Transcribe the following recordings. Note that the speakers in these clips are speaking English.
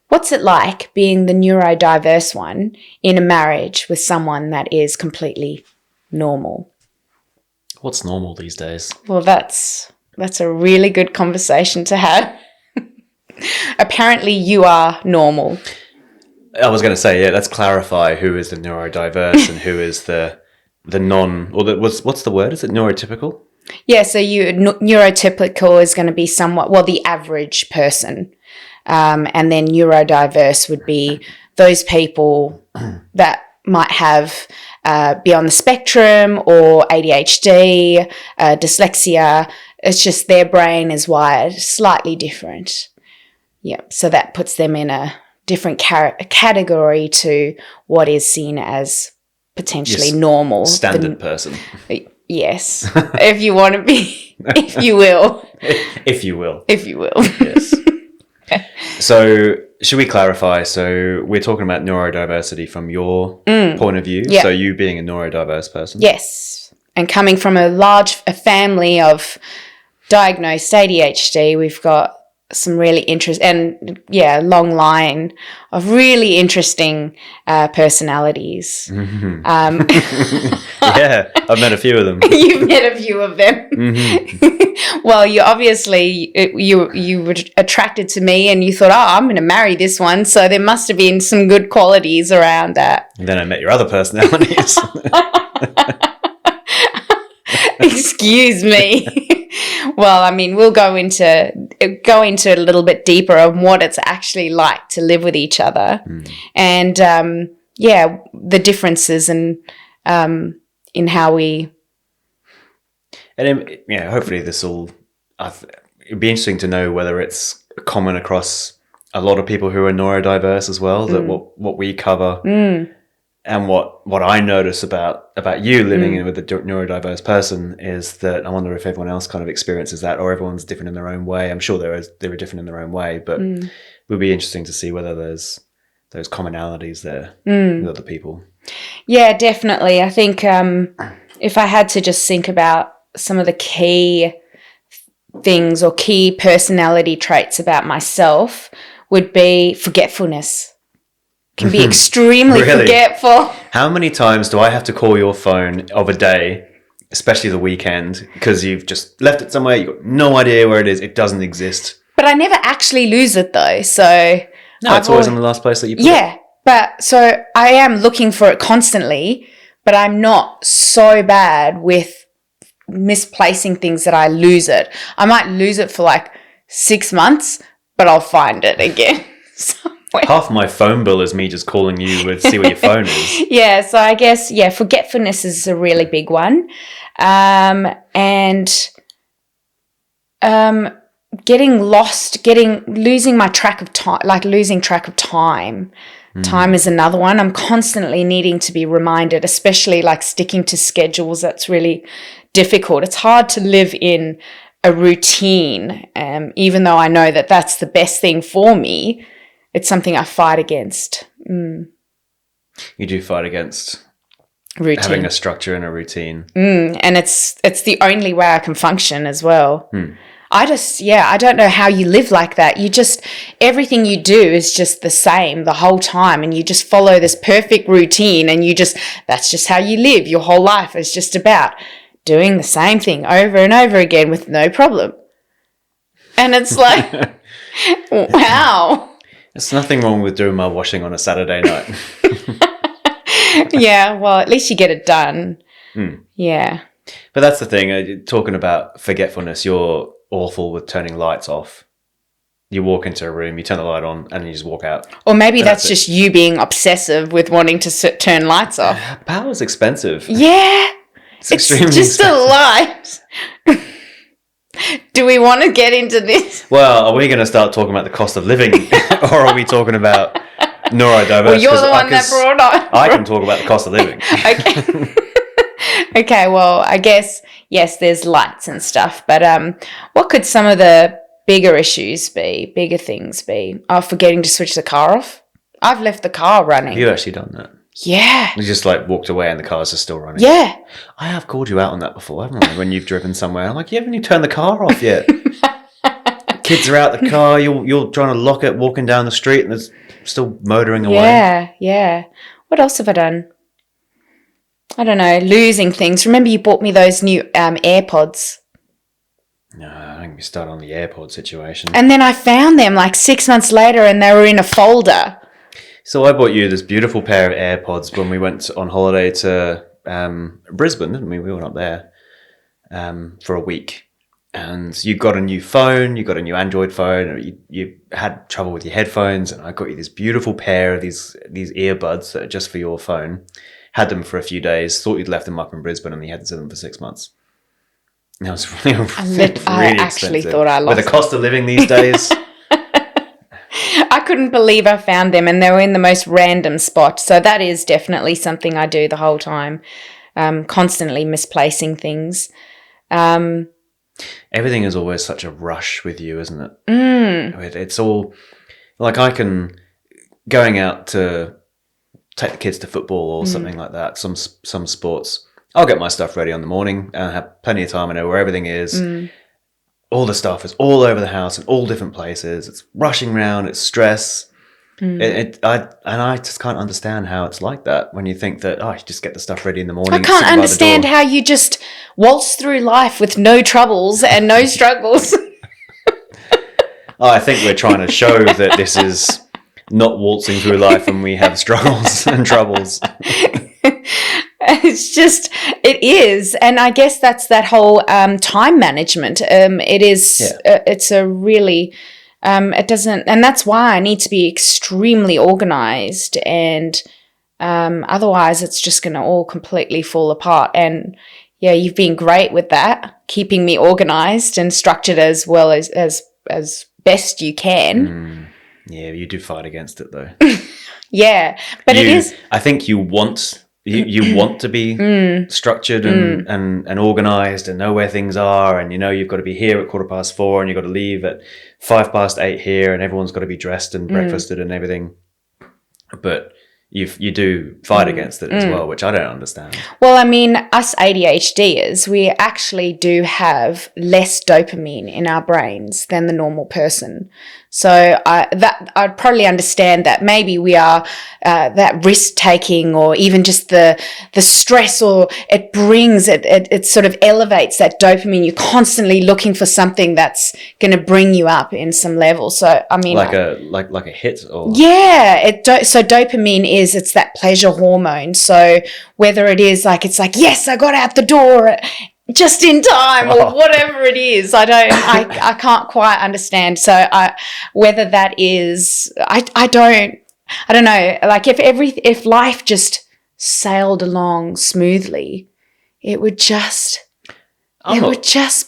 what's it like being the neurodiverse one in a marriage with someone that is completely normal? What's normal these days? Well, that's a really good conversation to have. Apparently you are normal. I was going to say, let's clarify who is the neurodiverse and who is the non, or what's the word? Is it neurotypical? Yeah, so neurotypical is going to be somewhat, well, the average person. And then neurodiverse would be those people that might have be on the spectrum or ADHD, dyslexia. It's just their brain is wired slightly different. Yeah, so that puts them in a different category to what is seen as potentially normal. Standard person. Yes, if you want to be, if you will. If you will. If you will. Yes. So should we clarify? So we're talking about neurodiversity from your point of view. Yeah. So you being a neurodiverse person. Yes. And coming from a family of diagnosed ADHD, we've got some really long line of really interesting personalities. Mm-hmm. Yeah, I've met a few of them. You've met a few of them. Mm-hmm. Well, you obviously you were attracted to me, and you thought, I'm going to marry this one. So there must have been some good qualities around that. And then I met your other personalities. Excuse me. Well, I mean, we'll go into a little bit deeper on what it's actually like to live with each other, and the differences in how we. And hopefully this will. It'd be interesting to know whether it's common across a lot of people who are neurodiverse as well. That what we cover. And what I notice about you living with a neurodiverse person is that I wonder if everyone else kind of experiences that, or everyone's different in their own way. I'm sure they were different in their own way, but it would be interesting to see whether there's those commonalities there with other people. Yeah, definitely. I think if I had to just think about some of the key things or key personality traits about myself, would be forgetfulness. Can be extremely Really? forgetful. How many times do I have to call your phone of a day, especially the weekend, because you've just left it somewhere, you've got no idea where it is, it doesn't exist? But I never actually lose it though, so... No, it's always in the last place that you put it. Yeah, but so I am looking for it constantly, but I'm not so bad with misplacing things that I lose it. I might lose it for like 6 months, but I'll find it again. Half my phone bill is me just calling you to see where your phone is. Yeah, so I guess, forgetfulness is a really big one. And getting lost, losing my track of time, like losing track of time. Time is another one. I'm constantly needing to be reminded, especially like sticking to schedules. That's really difficult. It's hard to live in a routine, even though I know that that's the best thing for me. It's something I fight against. You do fight against routine, having a structure and a routine. And it's the only way I can function as well. I don't know how you live like that. Everything you do is just the same the whole time, and you just follow this perfect routine, and that's just how you live. Your whole life is just about doing the same thing over and over again with no problem. And it's like, wow. There's nothing wrong with doing my washing on a Saturday night. Yeah, well, at least you get it done. Yeah. But that's the thing. Talking about forgetfulness, you're awful with turning lights off. You walk into a room, you turn the light on, and then you just walk out. Or maybe that's just you being obsessive with wanting to turn lights off. Power's expensive. Yeah. It's extremely just expensive. A light. Do we want to get into this? Well, are we going to start talking about the cost of living, or are we talking about neurodiverse? Well, you're the one that brought up. I can talk about the cost of living. Okay. Okay, well, I guess, yes, there's lights and stuff, but what could some of the bigger things be? Oh, forgetting to switch the car off. I've left the car running. Have you actually done that? Yeah. You just walked away and the cars are still running? Yeah. I have called you out on that before, haven't I? When you've driven somewhere. I'm like, you haven't even turned the car off yet. Kids are out the car. You're trying to lock it, walking down the street, and it's still motoring away. Yeah. What else have I done? I don't know. Losing things. Remember you bought me those new AirPods? No, I think we start on the AirPod situation. And then I found them like 6 months later and they were in a folder. So I bought you this beautiful pair of AirPods when we went on holiday to Brisbane, didn't we? We went up there for a week. And you got a new phone, you got a new Android phone, or you had trouble with your headphones, and I got you this beautiful pair of these earbuds that are just for your phone. Had them for a few days, thought you'd left them up in Brisbane, and you had them for 6 months. And it was really I actually expensive. thought I lost with the cost of living these days. I couldn't believe I found them, and they were in the most random spot. So that is definitely something I do the whole time, constantly misplacing things. Everything is always such a rush with you, isn't it? It's all like going out to take the kids to football or something like that. Some sports, I'll get my stuff ready on the morning and have plenty of time. I know where everything is. All the stuff is all over the house in all different places. It's rushing around. It's stress. I just can't understand how it's like that when you think that, you just get the stuff ready in the morning. I can't understand how you just waltz through life with no troubles and no struggles. I think we're trying to show that this is not waltzing through life and we have struggles and troubles. It is. And I guess that's that whole time management. It is, it's a really... it doesn't, and that's why I need to be extremely organized, and otherwise it's just going to all completely fall apart. And yeah, you've been great with that, keeping me organized and structured as well as best you can. Yeah, you do fight against it though. Yeah, but it is. I think you want to be structured and organized and know where things are, and you've got to be here at 4:15 and you've got to leave at 8:05 here, and everyone's got to be dressed and breakfasted and everything. But you do fight against it as well, which I don't understand. Well, I mean, us ADHDers, we actually do have less dopamine in our brains than the normal person. So I'd probably understand that maybe we are that risk taking, or even just the stress, or it sort of elevates that dopamine. You're constantly looking for something that's going to bring you up in some level. So I mean, like a hit, or so dopamine it's that pleasure hormone. So whether it is it's like, yes, I got out the door just in time, or whatever it is, I can't quite understand. So whether that is, I don't know. Like if life just sailed along smoothly, it would just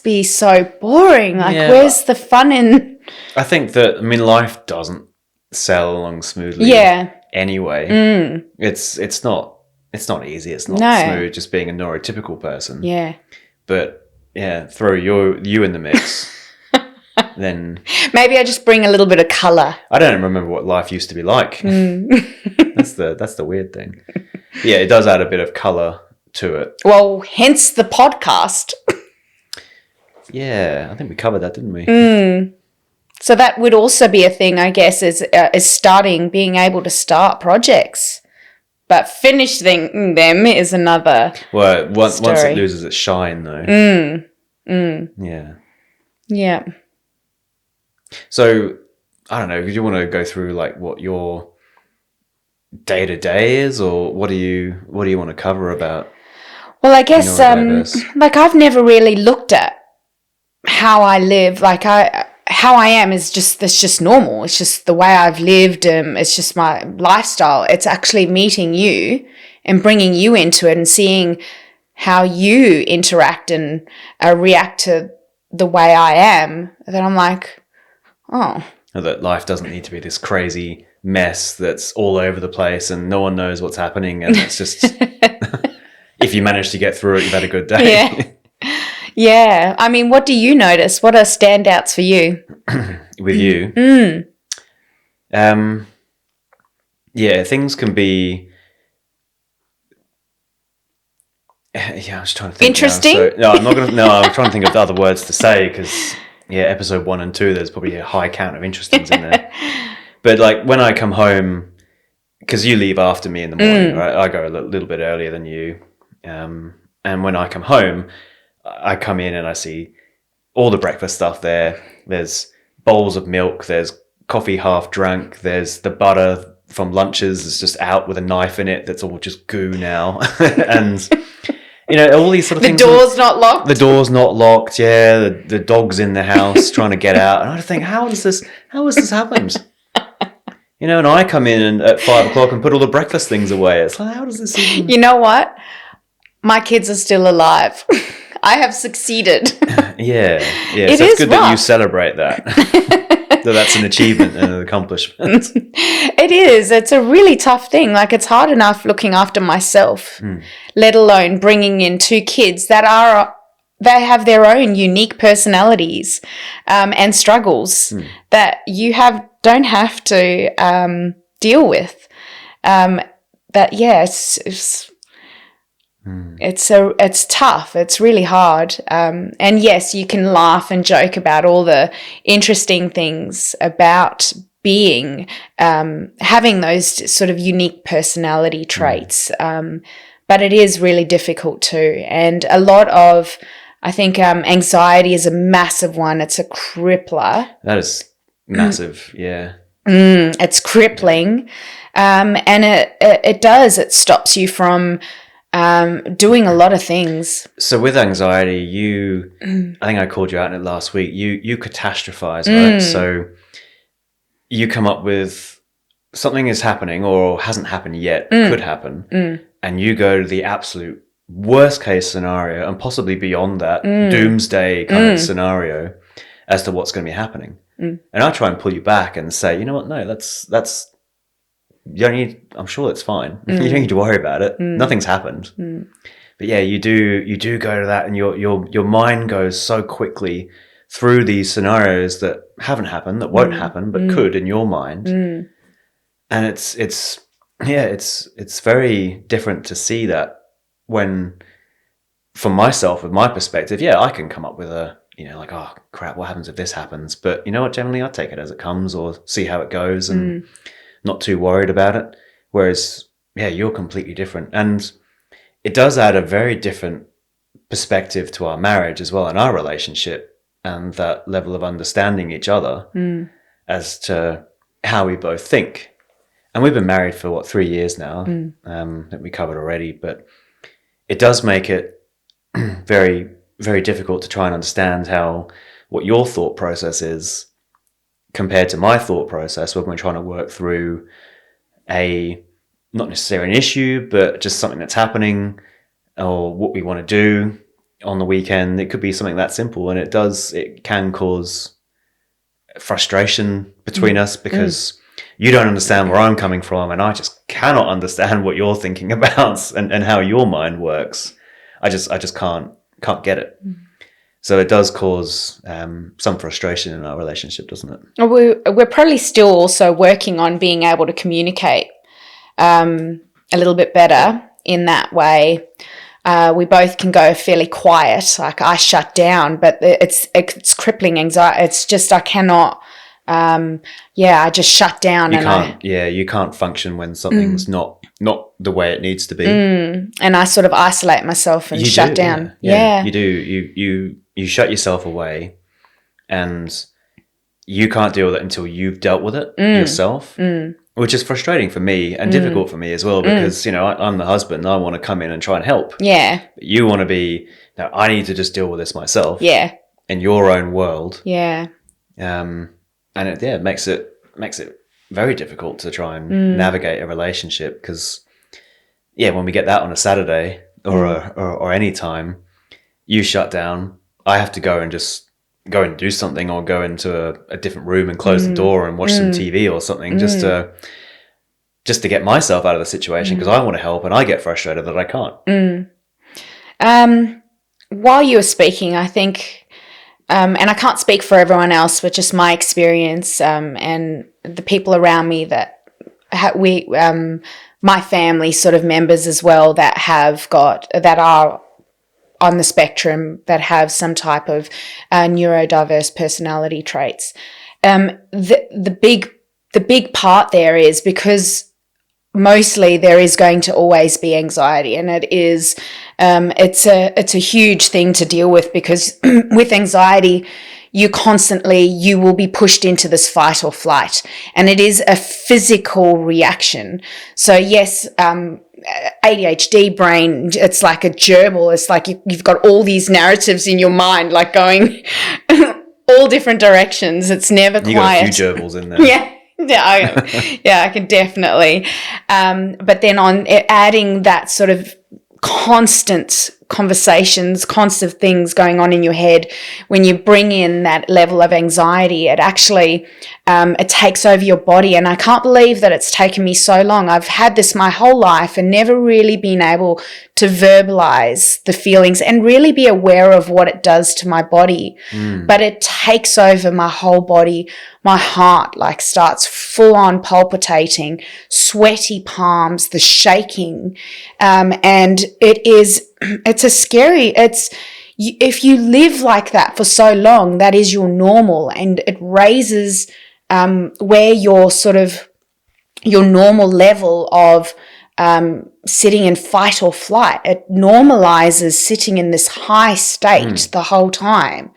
be so boring. Where's the fun in? I think that life doesn't sail along smoothly. Yeah. Anyway, it's not easy. It's not smooth. Just being a neurotypical person. Yeah. But yeah, throw you in the mix. Then maybe I just bring a little bit of colour. I don't remember what life used to be like. That's the weird thing. Yeah, it does add a bit of colour to it. Well, hence the podcast. Yeah, I think we covered that, didn't we? So that would also be a thing, I guess, is being able to start projects. But finishing them is another once story. it loses its shine, though. Yeah. Yeah. So, I don't know, do you want to go through what your day-to-day is, or what do you want to cover about? Well, I guess I've never really looked at how I live. How I am is just normal. It's just the way I've lived. It's just my lifestyle. It's actually meeting you and bringing you into it and seeing how you interact and react to the way I am. That I'm like, oh. That life doesn't need to be this crazy mess that's all over the place and no one knows what's happening, and it's just if you manage to get through it, you've had a good day. Yeah. Yeah. I mean, what do you notice? What are standouts for you? With you? Yeah, things can be... Yeah, I was trying to think. Interesting? No, I'm not going to... No, I'm trying to think of other words to say because episode 1 and 2, there's probably a high count of interestings in there. But like when I come home, because you leave after me in the morning, right? I go a little bit earlier than you. And when I come home, I come in and I see all the breakfast stuff there. There's bowls of milk. There's coffee half drunk. There's the butter from lunches is just out with a knife in it. That's all just goo now. And, you know, all these sort of things. The door's not locked. The door's not locked. Yeah. The dog's in the house trying to get out. And I think, how has this happened? You know, and I come in at 5 o'clock and put all the breakfast things away. It's like, how does this even... You know what? My kids are still alive. I have succeeded. Yeah. It So is it's good rough. that you celebrate that. That's an achievement and an accomplishment. It is. It's a really tough thing. Like, it's hard enough looking after myself, let alone bringing in 2 kids that they have their own unique personalities and struggles that you don't have to deal with. It's tough. It's really hard. And yes, you can laugh and joke about all the interesting things about being, having those sort of unique personality traits. But it is really difficult too. And a lot of, I think, anxiety is a massive one. It's a crippler. That is massive. Yeah. It's crippling. And it stops you from doing a lot of things. So with anxiety, I think I called you out in it last week, you catastrophize, right? So you come up with something is happening or hasn't happened yet, could happen, and you go to the absolute worst case scenario and possibly beyond that, doomsday kind of scenario as to what's going to be happening. And I try and pull you back and say, you know what, no, that's you don't need, I'm sure it's fine. You don't need to worry about it. Nothing's happened. But yeah, you do go to that, and your mind goes so quickly through these scenarios that haven't happened, that won't happen, but could in your mind. And it's very different to see that when, from myself, with my perspective, yeah, I can come up with a, you know, like, oh crap, what happens if this happens? But you know what, generally I take it as it comes or see how it goes and not too worried about it. Whereas, yeah, you're completely different. And it does add a very different perspective to our marriage as well, and our relationship, and that level of understanding each other as to how we both think. And we've been married for 3 years now, that we covered already, but it does make it very, very difficult to try and understand what your thought process is compared to my thought process when we're trying to work through not necessarily an issue, but just something that's happening or what we want to do on the weekend. It could be something that simple, and it can cause frustration between us because you don't understand where I'm coming from, and I just cannot understand what you're thinking about and how your mind works. I just can't get it. So it does cause some frustration in our relationship, doesn't it? We're probably still also working on being able to communicate a little bit better in that way. We both can go fairly quiet. Like, I shut down, but it's crippling anxiety. It's just, I cannot. I just shut down. You can't function when something's not the way it needs to be. And I sort of isolate myself and shut down. Yeah. You do. You shut yourself away, and you can't deal with it until you've dealt with it yourself, which is frustrating for me and difficult for me as well, because, you know, I'm the husband. I want to come in and try and help. Yeah. But you want to be, no, I need to just deal with this myself. Yeah. In your own world. Yeah. And it makes it very difficult to try and navigate a relationship, because, when we get that on a Saturday or any time, you shut down, I have to go and do something, or go into a different room and close the door and watch some TV or something, just to get myself out of the situation, because I want to help and I get frustrated that I can't. While you were speaking, I think, and I can't speak for everyone else, but just my experience and the people around me that my family sort of members as well that are on the spectrum that have some type of neurodiverse personality traits. The big part there is because mostly there is going to always be anxiety, and it's a huge thing to deal with, because with anxiety you will be pushed into this fight or flight, and it is a physical reaction. So yes, ADHD brain, it's like a gerbil. It's like you've got all these narratives in your mind, like going all different directions. It's never quiet. You got a few gerbils in there. I can definitely. But then on adding that sort of constant conversations, constant things going on in your head, when you bring in that level of anxiety, it actually it takes over your body. And I can't believe that it's taken me so long. I've had this my whole life and never really been able to verbalize the feelings and really be aware of what it does to my body. But it takes over my whole body. My heart like starts full on palpitating, sweaty palms, the shaking, and it's a scary. If you live like that for so long, that is your normal, and it raises where your normal level of sitting in fight or flight. It normalizes sitting in this high state the whole time.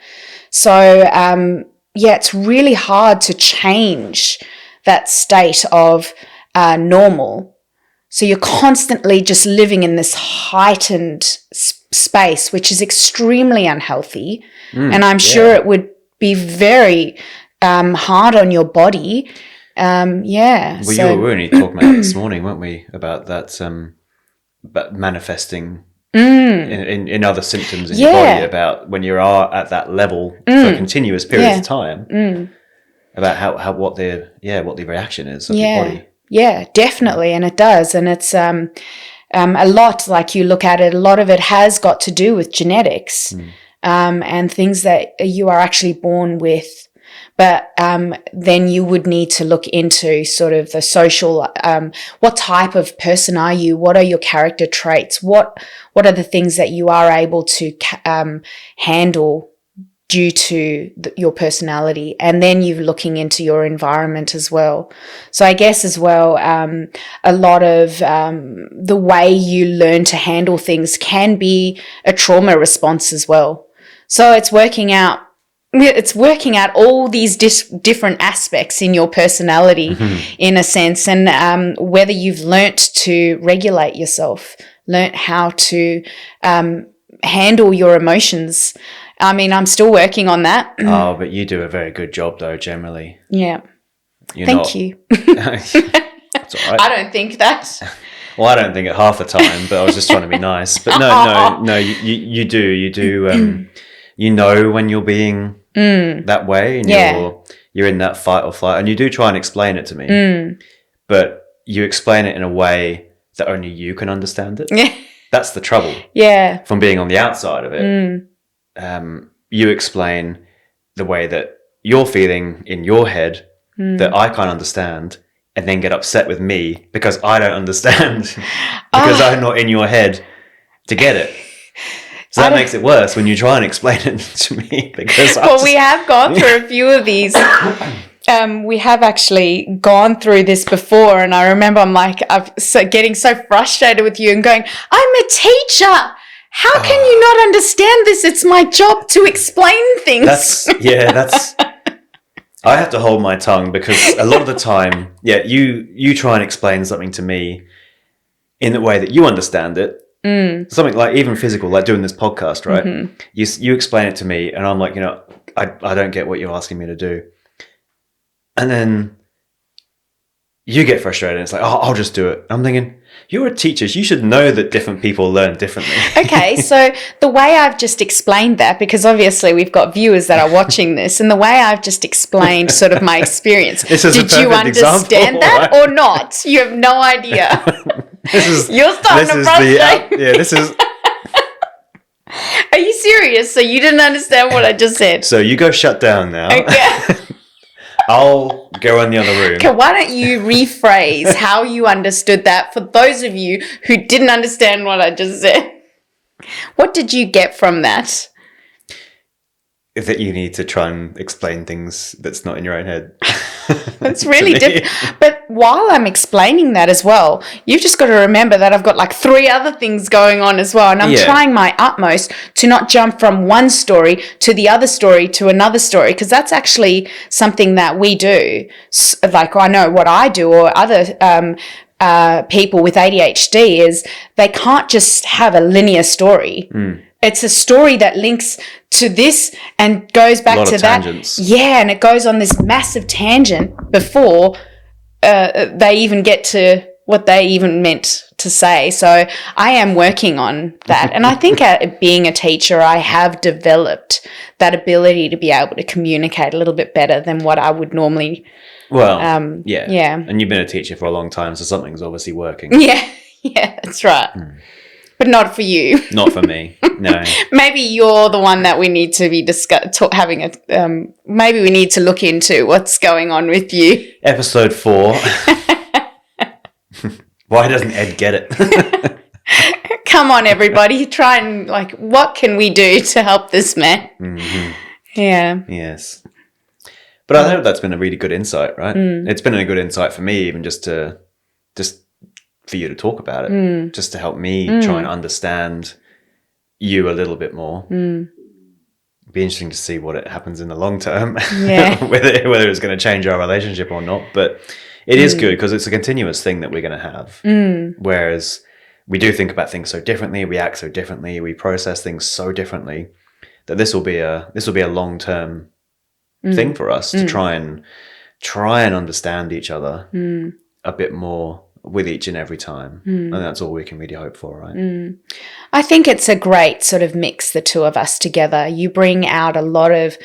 So it's really hard to change that state of normal. So you're constantly just living in this heightened space, which is extremely unhealthy. And I'm sure it would be very hard on your body. Well, we were only talking about this morning, weren't we, about that, about manifesting in other symptoms in your body, about when you are at that level for continuous periods of time, about what the reaction is of your body. Yeah, definitely, and it does, and it's a lot. Like you look at it, a lot of it has got to do with genetics and things that you are actually born with. But then you would need to look into sort of the social, what type of person are you? What are your character traits? What are the things that you are able to handle due to your personality? And then you're looking into your environment as well. So I guess as well, a lot of the way you learn to handle things can be a trauma response as well. So it's working out all these different aspects in your personality, in a sense, and whether you've learnt to regulate yourself, learnt how to handle your emotions. I mean, I'm still working on that. Oh, but you do a very good job, though, generally. Yeah. Thank you. That's all right. I don't think that. Well, I don't think it half the time, but I was just trying to be nice. But no, you do. You know when you're being that way, and you're in that fight or flight, and you do try and explain it to me, but you explain it in a way that only you can understand it. Yeah, that's the trouble. Yeah, from being on the outside of it, you explain the way that you're feeling in your head that I can't understand, and then get upset with me because I don't understand because I'm not in your head to get it. So that makes it worse when you try and explain it to me, because we have gone through a few of these. We have actually gone through this before, and I remember I'm getting so frustrated with you and going, "I'm a teacher. How can you not understand this? It's my job to explain things." I have to hold my tongue, because a lot of the time, you try and explain something to me in the way that you understand it. Something like even physical, like doing this podcast, right? You explain it to me, and I'm like, I don't get what you're asking me to do. And then you get frustrated, and it's like, I'll just do it. I'm thinking, you're a teacher. You should know that different people learn differently. Okay, so the way I've just explained that, because obviously we've got viewers that are watching this, and the way I've just explained sort of my experience, did you understand that or not? You have no idea. You're starting to frustrate. This is. Are you serious? So you didn't understand what I just said? So you go shut down now. Okay. I'll go in the other room. Okay, why don't you rephrase how you understood that for those of you who didn't understand what I just said? What did you get from that? That you need to try and explain things that's not in your own head. It's really different. But while I'm explaining that as well, you've just got to remember that I've got like 3 other things going on as well. And I'm trying my utmost to not jump from one story to the other story to another story, because that's actually something that we do. Like, I know what I do, or other people with ADHD, is they can't just have a linear story. It's a story that links to this and goes back to that. Tangents. Yeah, and it goes on this massive tangent before they even get to what they even meant to say. So I am working on that. And I think being a teacher, I have developed that ability to be able to communicate a little bit better than what I would normally. Well, yeah. And you've been a teacher for a long time, so something's obviously working. Yeah, that's right. But not for you. Not for me, no. Maybe you're the one that we need to be having a. Maybe we need to look into what's going on with you. Episode 4. Why doesn't Ed get it? Come on, everybody. Try and, like, what can we do to help this man? Mm-hmm. Yeah. Yes. But I hope that's been a really good insight, right? It's been a good insight for me, even just for you to talk about it, just to help me try and understand you a little bit more. It'd be interesting to see what it happens in the long term, whether it's going to change our relationship or not. But it is good because it's a continuous thing that we're going to have. Whereas we do think about things so differently, we act so differently, we process things so differently, that this will be a long-term thing for us to try and understand each other a bit more with each and every time. And that's all we can really hope for, right? I think it's a great sort of mix, the two of us together. You bring out a lot of,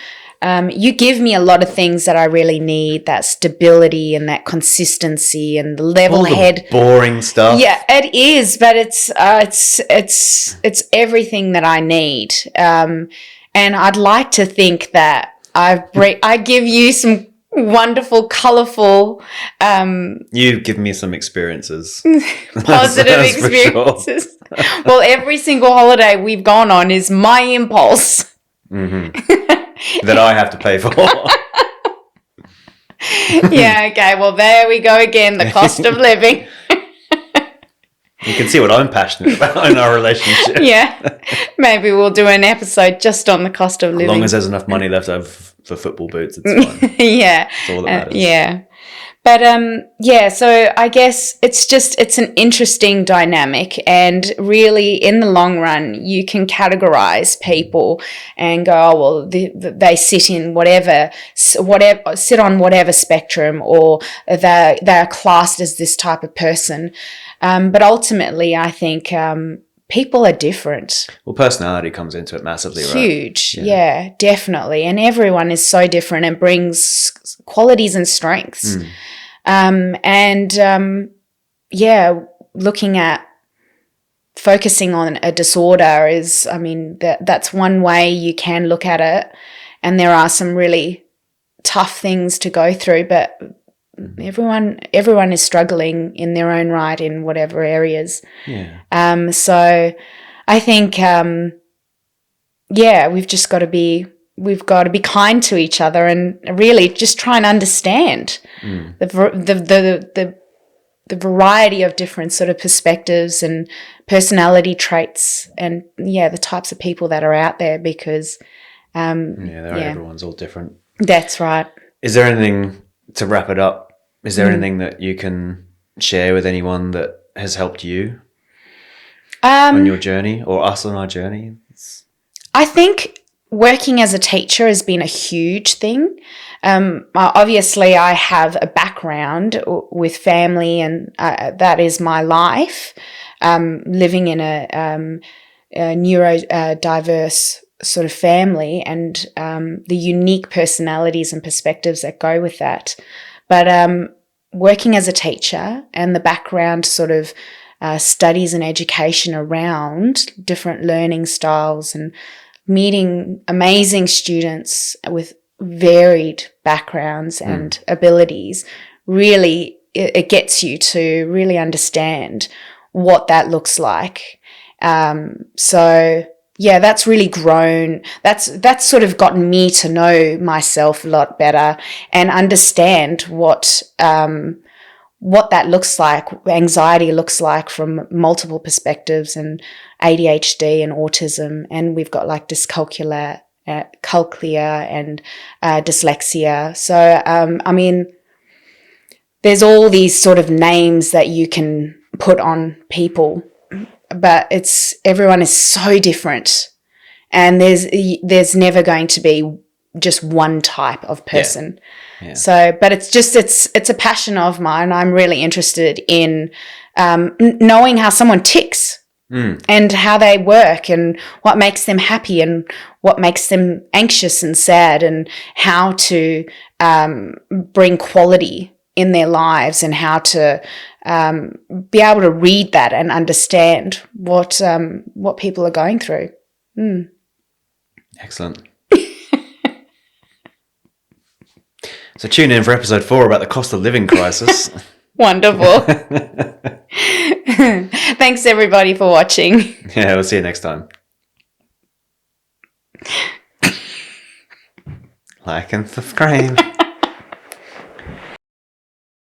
you give me a lot of things that I really need, that stability and that consistency and the level head. Boring stuff. Yeah, it is, but it's everything that I need. And I'd like to think that I give you some wonderful, colourful. You give me some experices. Positive experiences. Sure. Well, every single holiday we've gone on is my impulse. That I have to pay for. Yeah, okay. Well, there we go again. The cost of living. You can see what I'm passionate about in our relationship. Yeah. Maybe we'll do an episode just on the cost of living. As long as there's enough money left over for football boots, it's fine. Yeah. That's all that matters. Yeah. But, so I guess it's an interesting dynamic, and really in the long run, you can categorize people and go, oh, well, they sit in whatever, sit on whatever spectrum, or they're classed as this type of person. But ultimately, I think, people are different. Well, personality comes into it massively, right? Huge. Yeah, definitely. And everyone is so different and brings qualities and strengths. Looking at focusing on a disorder is, that's one way you can look at it. And there are some really tough things to go through, but everyone is struggling in their own right in whatever areas. Yeah. So I think, we've just got to be kind to each other and really just try and understand the variety of different sort of perspectives and personality traits, and the types of people that are out there, because everyone's all different. That's right. Is there anything, to wrap it up, is there anything that you can share with anyone that has helped you on your journey, or us on our journey? I think working as a teacher has been a huge thing. Obviously, I have a background with family, and that is my life. Living in a neurodiverse sort of family, and the unique personalities and perspectives that go with that. But working as a teacher and the background sort of studies and education around different learning styles and meeting amazing students with varied backgrounds and abilities, really it gets you to really understand what that looks like. So yeah, that's really grown. That's sort of gotten me to know myself a lot better and understand what that looks like, anxiety looks like from multiple perspectives, and ADHD and autism, and we've got like dyscalculia and dyslexia. So I mean, there's all these sort of names that you can put on people, but everyone is so different, and there's never going to be just one type of person. Yeah. So, but it's a passion of mine. I'm really interested in knowing how someone ticks and how they work and what makes them happy and what makes them anxious and sad, and how to bring quality in their lives, and how to be able to read that and understand what people are going through. Excellent. So tune in for episode 4 about the cost of living crisis. Wonderful. Thanks everybody for watching. Yeah, we'll see you next time. Like and subscribe.